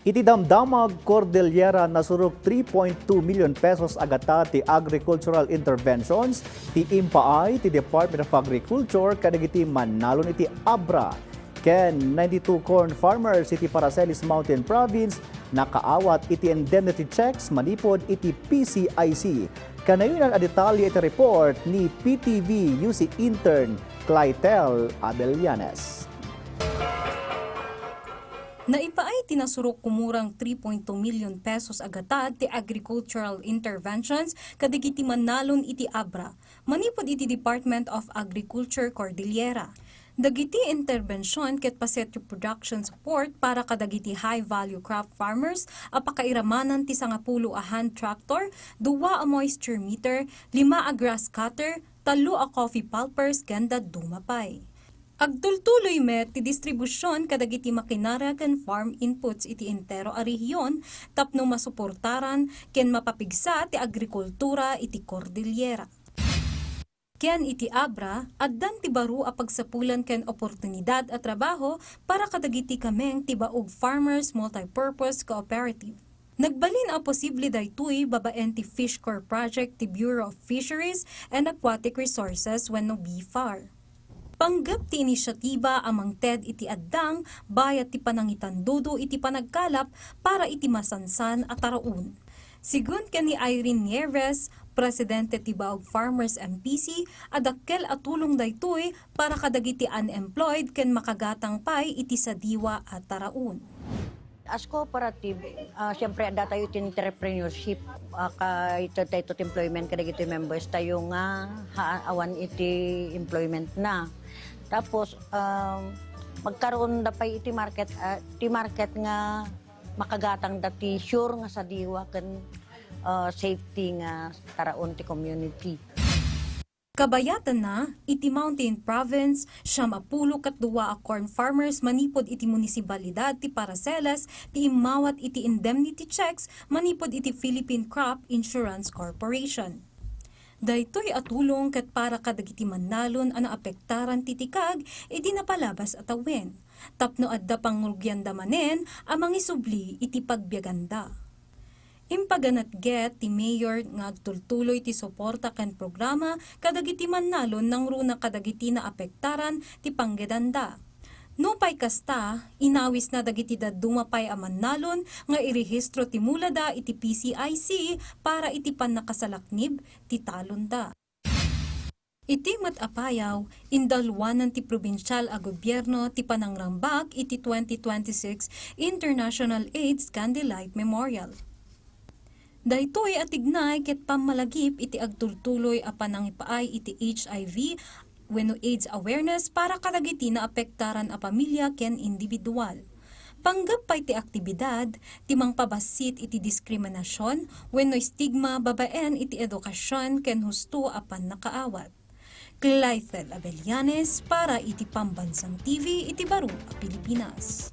Iti damdamag Cordillera nasurok 3.2 million pesos agata ti agricultural interventions ti impaay ti Department of Agriculture kadagiti manalon iti Abra. Ken 92 corn farmers iti Paracelis Mountain Province nakaawat iti indemnity checks manipod iti PCIC. Kanayunan a detalye iti report ni PTV UC intern Clytel Abellanes. Naipaay tinasurok kumurang 3.2 million pesos agata ti agricultural interventions kadagiti manalon iti Abra, manipod iti Department of Agriculture Cordillera. Dagiti intervensyon ket pasetyo production support para kadagiti high-value crop farmers apakairamanan ti 10 a hand tractor, 2 a moisture meter, 5 a grass cutter, 3 a coffee pulpers kenda dumapay. Agtultuloy met ti distribusyon kadagiti makinarya ken farm inputs iti entero a rehiyon tapno masuportaran ken mapapigsa ti agrikultura iti Cordillera. Ken iti Abra, addan ti baro a pagsapulan ken oportunidad at trabaho para kadagiti kameng ti Baog Farmers Multipurpose Cooperative. Nagbalin a posible daytoy babaen ti Fish Corps Project ti Bureau of Fisheries and Aquatic Resources wenno BFAR. Panggap ti inisyatiba amang TED iti addang bayat ti panangitandudo iti panagkalap para iti masansan at taraon. Sigun ken ni Irene Nieves, Presidente ti Baog Farmers MPC, adakkel at tulong daytoy para kadagiti unemployed ken makagatang pay iti sadiwa at taraon. As cooperative, siyempre ada tayo iti entrepreneurship, ito employment kadagiti members tayo nga awan iti employment na. Tapos magkaroon da pa iti market nga makagatang dati sure nga sa diwa ken safety nga taraon ti community. Kabayatan na, iti Mountain Province, 72 a corn farmers manipod iti munisibalidad ti Paracelis ti imawat iti indemnity checks manipod iti Philippine Crop Insurance Corporation. Daytoy atulong ket para kadagiti manalon a naapektaran titikag iti napalabas at awen. Tapno adda pangrugyan manen amang isubli iti pagbiaganda. Impaganat get ti mayor nga agtultuloy ti suporta ken programa kadagiti manalon nang runa kadagiti na apektaran ti panggedanda. Nupay kasta, inawis na dagiti dadumapay a manalon nga irehistro ti mulada iti PCIC para iti panakasalaknib ti talonda. Iti matapayaw, indalwanan ti probinsyal a gobyerno ti panangrambak iti 2026 International AIDS Candlelight Memorial. Daytoy atignay ket pamalagip iti agtultuloy a panangipaay iti HIV wenno AIDS awareness para kadagiti na apektaran a pamilya ken individual. Panggap pay ti aktibidad, timang pabasit iti diskriminasyon wenno stigma babaen iti edukasyon ken husto a pannakaawat. Clytel Abellanes para iti Pambansang TV iti Baro a Pilipinas.